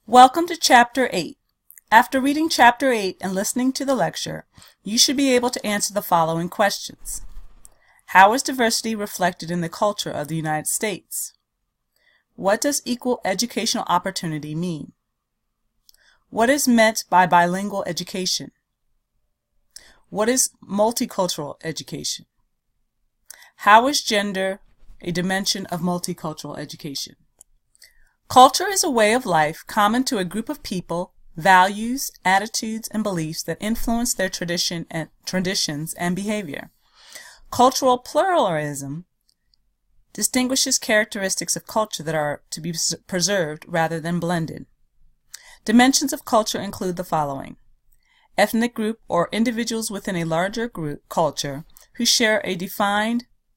Welcome to Chapter 8. After reading Chapter 8 and listening to the lecture, you should be able to answer the following questions. How is diversity reflected in the culture of the United States? What does equal educational opportunity mean? What is meant by bilingual education? What is multicultural education? How is gender a dimension of multicultural education? Culture is a way of life common to a group of people, values, attitudes, and beliefs that influence their traditions and behavior. Cultural pluralism distinguishes characteristics of culture that are to be preserved rather than blended. Dimensions of culture include the following: ethnic group or individuals within a larger group culture who share a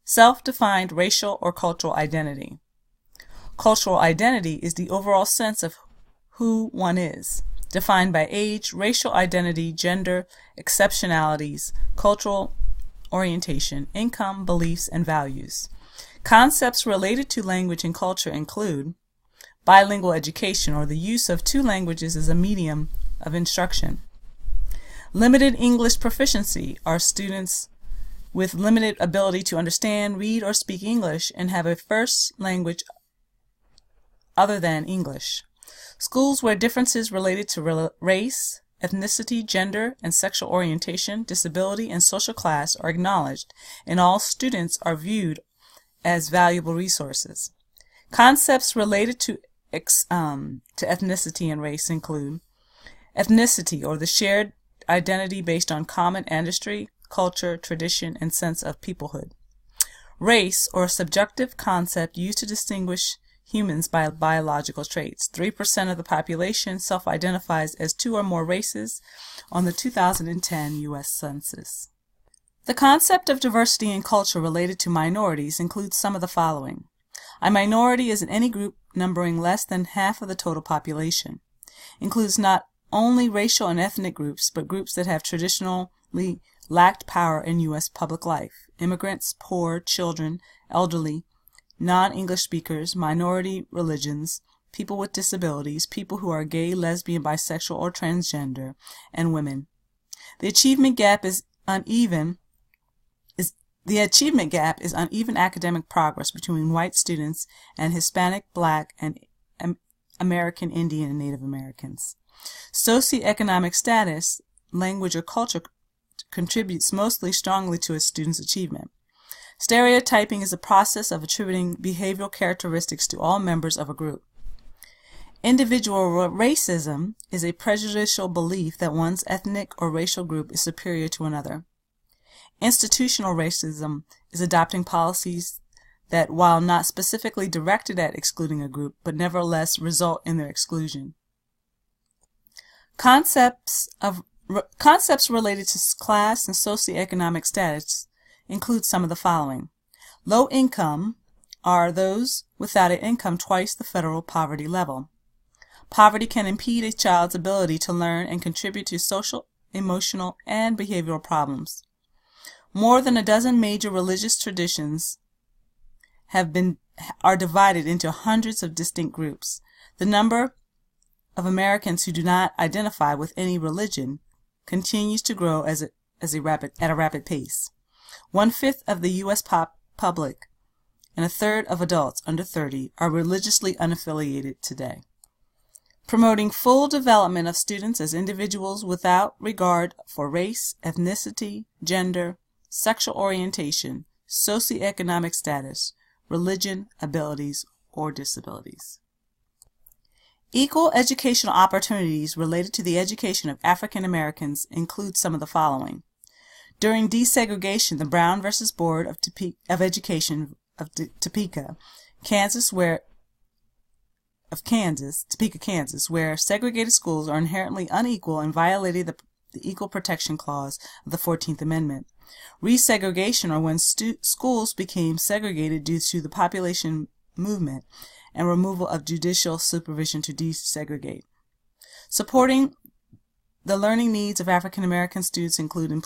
self-defined racial or cultural identity. Cultural identity is the overall sense of who one is, defined by age, racial identity, gender, exceptionalities, cultural orientation, income, beliefs, and values. Concepts related to language and culture include bilingual education, or the use of two languages as a medium of instruction. Limited English proficiency are students with limited ability to understand, read, or speak English and have a first language other than English. Schools where differences related to race, ethnicity, gender, and sexual orientation, disability, and social class are acknowledged, and all students are viewed as valuable resources. Concepts related to ethnicity and race include ethnicity, or the shared identity based on common ancestry, culture, tradition, and sense of peoplehood. Race, or a subjective concept used to distinguish humans by biological traits. 3% of the population self-identifies as two or more races on the 2010 U.S. Census. The concept of diversity in culture related to minorities includes some of the following. A minority is in any group numbering less than half of the total population. Includes not only racial and ethnic groups, but groups that have traditionally lacked power in U.S. public life. Immigrants, poor, children, elderly, non-English speakers, minority religions, people with disabilities, people who are gay, lesbian, bisexual, or transgender, and women. The achievement gap is uneven academic progress between white students and Hispanic, Black, and American Indian and Native Americans. Socioeconomic status, language, or culture contributes mostly strongly to a student's achievement. Stereotyping is a process of attributing behavioral characteristics to all members of a group. Individual racism is a prejudicial belief that one's ethnic or racial group is superior to another. Institutional racism is adopting policies that, while not specifically directed at excluding a group, but nevertheless result in their exclusion. Concepts related to class and socioeconomic status include some of the following. Low income are those without an income twice the federal poverty level. Poverty can impede a child's ability to learn and contribute to social, emotional, and behavioral problems. More than a dozen major religious traditions are divided into hundreds of distinct groups. The number of Americans who do not identify with any religion continues to grow at a rapid pace. 1/5 of the U.S. public and 1/3 of adults under 30 are religiously unaffiliated today. Promoting full development of students as individuals without regard for race, ethnicity, gender, sexual orientation, socioeconomic status, religion, abilities, or disabilities. Equal educational opportunities related to the education of African Americans include some of the following. During desegregation, the Brown versus Board of Education of Topeka, Kansas, where segregated schools are inherently unequal and violated the Equal Protection Clause of the 14th Amendment. Resegregation, or when schools became segregated due to the population movement and removal of judicial supervision to desegregate. Supporting the learning needs of African American students include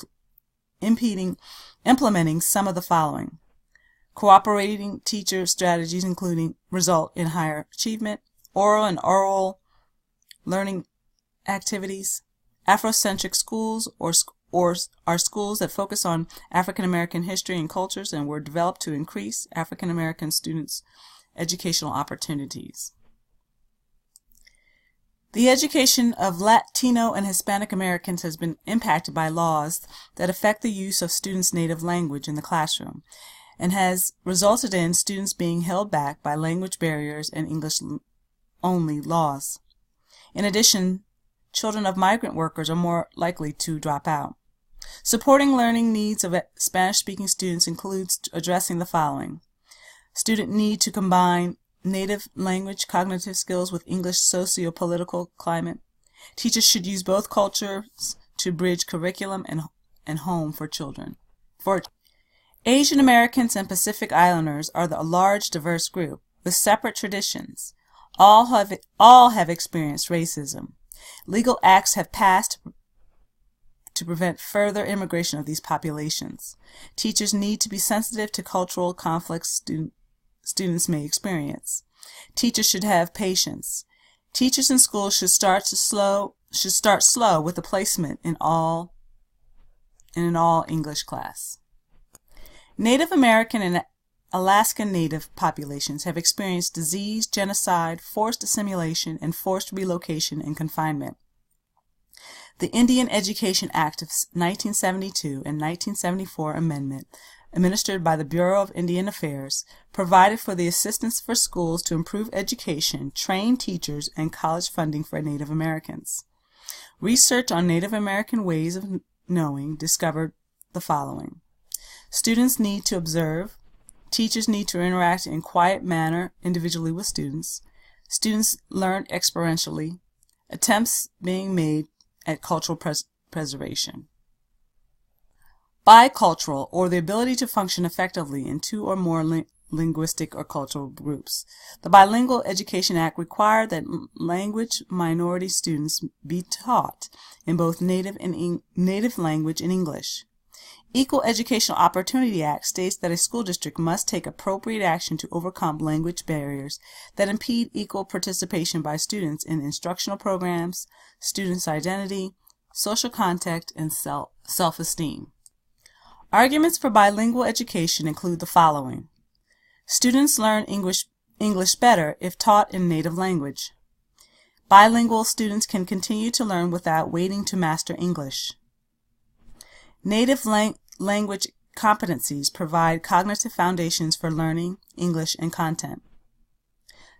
implementing some of the following. Cooperating teacher strategies including result in higher achievement, oral and oral learning activities. Afrocentric schools or are schools that focus on African American history and cultures and were developed to increase African American students' educational opportunities. The education of Latino and Hispanic Americans has been impacted by laws that affect the use of students' native language in the classroom and has resulted in students being held back by language barriers and English-only laws. In addition, children of migrant workers are more likely to drop out. Supporting learning needs of Spanish-speaking students includes addressing the following. Student need to combine native language cognitive skills with English socio-political climate. Teachers should use both cultures to bridge curriculum and home for children. Asian Americans and Pacific Islanders are a large, diverse group with separate traditions. All have experienced racism. Legal acts have passed to prevent further immigration of these populations. Teachers need to be sensitive to cultural conflicts students may experience. Teachers should have patience. Teachers in schools should start slow with the placement in an all English class. Native American and Alaskan Native populations have experienced disease, genocide, forced assimilation, and forced relocation and confinement. The Indian Education Act of 1972 and 1974 Amendment, administered by the Bureau of Indian Affairs, provided for the assistance for schools to improve education, train teachers, and college funding for Native Americans. Research on Native American ways of knowing discovered the following. Students need to observe. Teachers need to interact in quiet manner individually with students. Students learn experientially. Attempts being made at cultural preservation. Bicultural, or the ability to function effectively in two or more linguistic or cultural groups. The Bilingual Education Act required that language minority students be taught in both native language and English. Equal Educational Opportunity Act states that a school district must take appropriate action to overcome language barriers that impede equal participation by students in instructional programs, students' identity, social contact, and self-esteem. Arguments for bilingual education include the following. Students learn English better if taught in native language. Bilingual students can continue to learn without waiting to master English. Native language competencies provide cognitive foundations for learning English and content.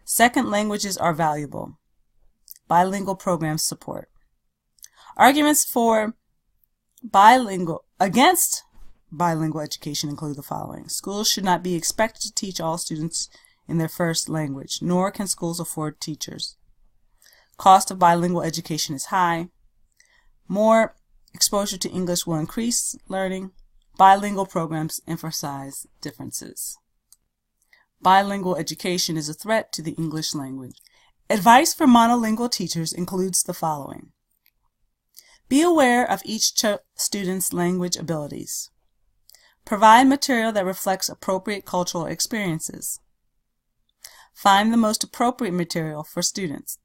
Second languages are valuable. Bilingual programs support. Arguments against bilingual education include the following. Schools should not be expected to teach all students in their first language, nor can schools afford teachers. Cost of bilingual education is high. More exposure to English will increase learning. Bilingual programs emphasize differences. Bilingual education is a threat to the English language. Advice for monolingual teachers includes the following. Be aware of each student's language abilities. Provide material that reflects appropriate cultural experiences. Find the most appropriate material for students.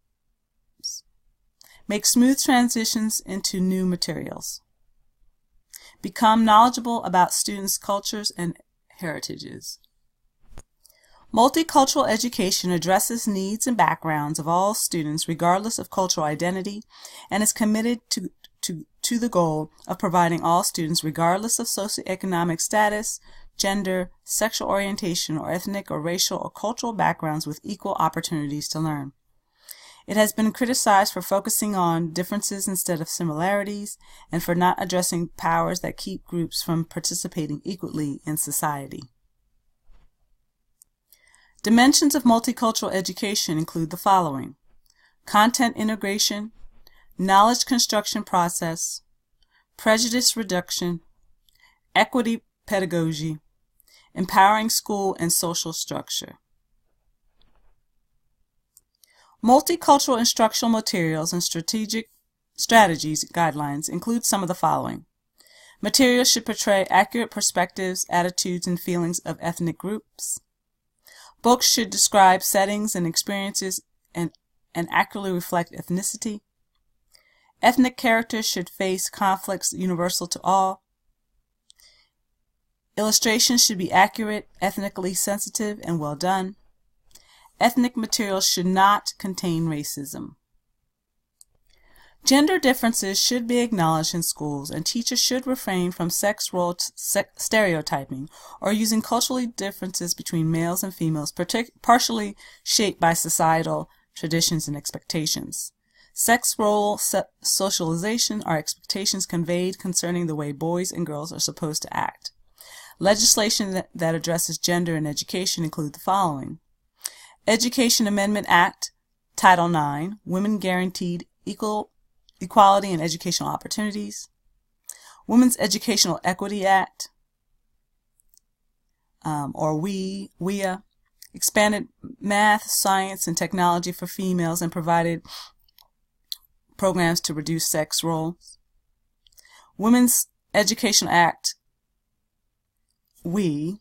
Make smooth transitions into new materials. Become knowledgeable about students' cultures and heritages. Multicultural education addresses needs and backgrounds of all students regardless of cultural identity and is committed to the goal of providing all students regardless of socioeconomic status, gender, sexual orientation, or ethnic or racial or cultural backgrounds with equal opportunities to learn. It has been criticized for focusing on differences instead of similarities and for not addressing powers that keep groups from participating equally in society. Dimensions of multicultural education include the following. Content integration, knowledge construction process, prejudice reduction, equity pedagogy, empowering school and social structure. Multicultural instructional materials and strategies guidelines include some of the following. Materials should portray accurate perspectives, attitudes, and feelings of ethnic groups. Books should describe settings and experiences and and accurately reflect ethnicity. Ethnic characters should face conflicts universal to all. Illustrations should be accurate, ethnically sensitive, and well done. Ethnic materials should not contain racism. Gender differences should be acknowledged in schools, and teachers should refrain from sex role stereotyping or using cultural differences between males and females, partially shaped by societal traditions and expectations. Sex role socialization are expectations conveyed concerning the way boys and girls are supposed to act. Legislation that addresses gender in education include the following: Education Amendment Act, Title IX, Women Guaranteed Equality in Educational Opportunities. Women's Educational Equity Act, or WEA, expanded math, science, and technology for females and provided programs to reduce sex roles. Women's Education Act, WE,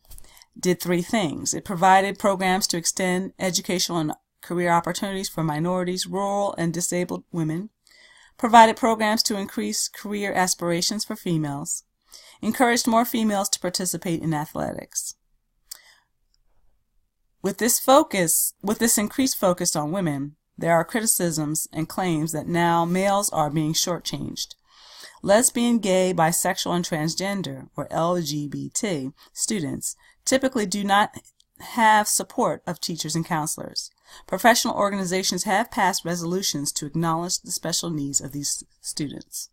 did three things. It provided programs to extend educational and career opportunities for minorities, rural, and disabled women, provided programs to increase career aspirations for females, encouraged more females to participate in athletics. With this increased focus on women, there are criticisms and claims that now males are being shortchanged. Lesbian, gay, bisexual, and transgender, or LGBT, students typically do not have support of teachers and counselors. Professional organizations have passed resolutions to acknowledge the special needs of these students.